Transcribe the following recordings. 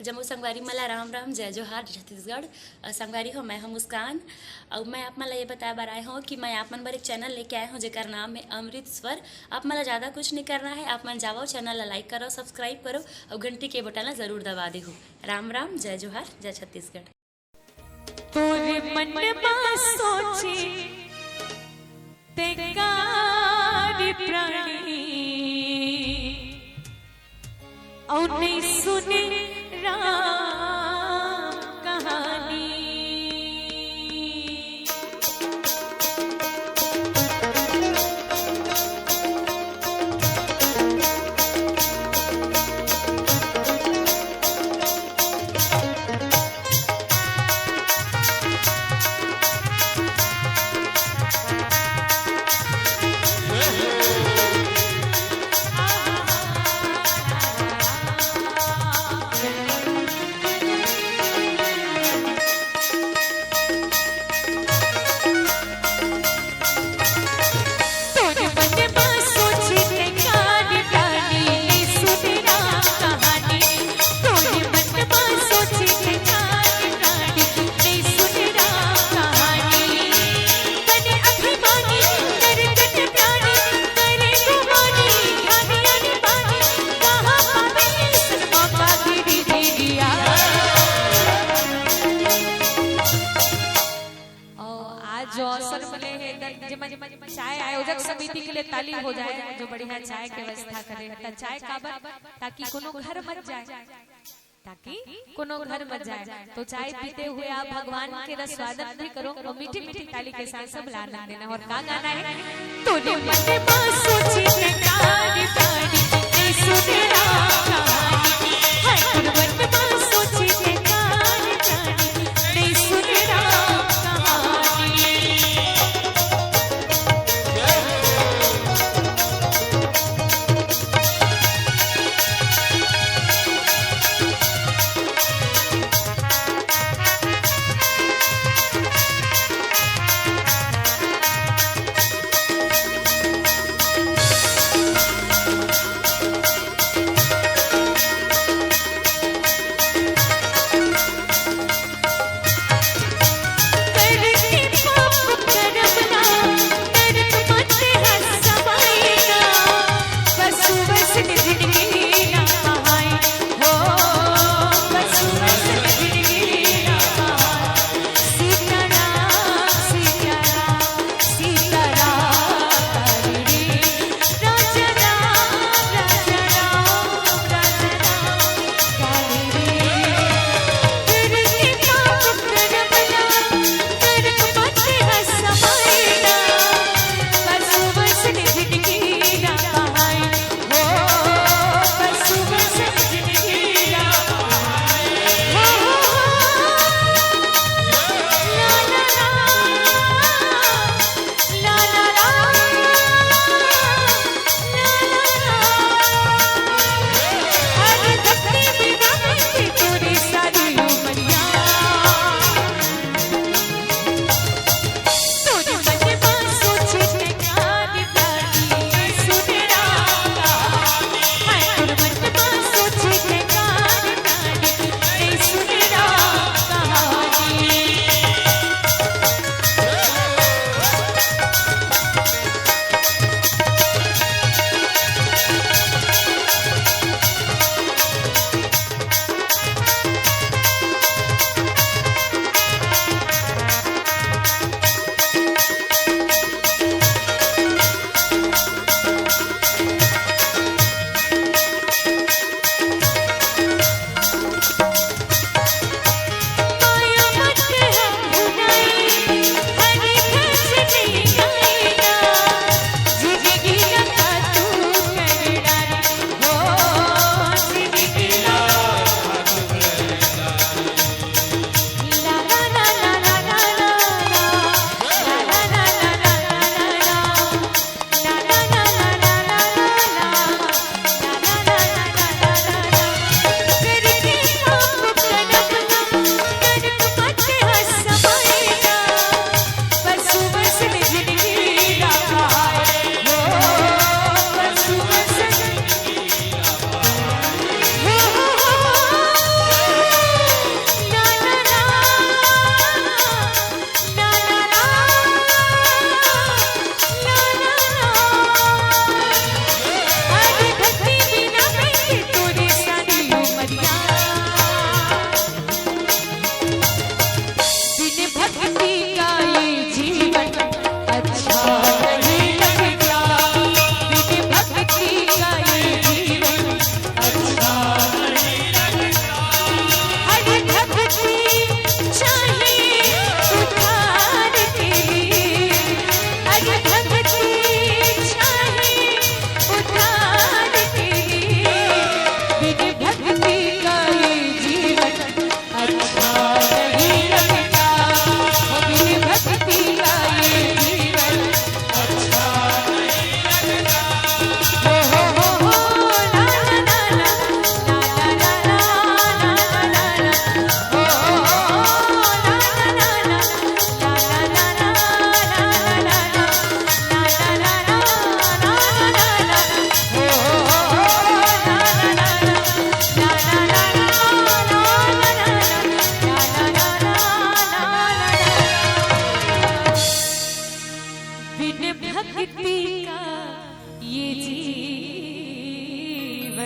जम्मू संगवारी मला राम राम जय जोहार छत्तीसगढ़। संगवारी हो मैं हूँ मुस्कान और मैं आप मला ये बताया बार आए हूँ कि मैं आप मन बर एक चैनल लेके आए हूँ जेकर नाम है अमृत स्वर। आप मला ज़्यादा कुछ नहीं करना है, आप मन जाओ चैनल ला लाइक करो, सब्सक्राइब करो और घंटी के बटन ला जरूर दबा दे हो। राम राम जय जोहार जय छत्तीसगढ़। तोरे मन में सोचे तेगारी प्राणी और नहीं सुने राम कहानी। चाय आयोजक समिति के लिए ताली हो जाए जो बढ़िया चाय के व्यवस्था करे। चाय काबर ताकि कोनो घर मत जाए, ताकि कोनो घर मत जाए। तो चाय पीते हुए आप भगवान के रस स्वादन भी करो और मीठी मीठी ताली के साथ सब लाना देना। और का गाना है? तूने मन में सोची है कारी प्राणी नहीं सुने राम कहानी। हाय तूने मन में सोची है कारी प्राणी नहीं सुने राम कहानी।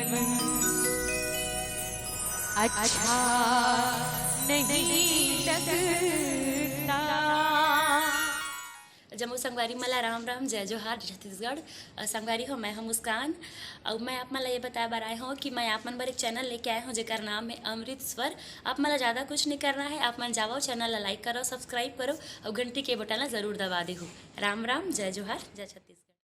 मन अच्छा नहीं लगता। जम्मू संगवारी मला राम राम जय जोहार छत्तीसगढ़ संगवारी हो मैं हम मुस्कान और मैं आप मला ये बताया बार आए हो कि मैं आप मन बर एक चैनल लेके आए हूँ जेकर नाम है अमृत स्वर। आप मला ज़्यादा कुछ नहीं करना है, आप मन जाओ चैनल ला लाइक करो, सब्सक्राइब करो और घंटी के बटन ला जरूर दबा दे हो। राम राम जय जोहार जय छत्तीसगढ़।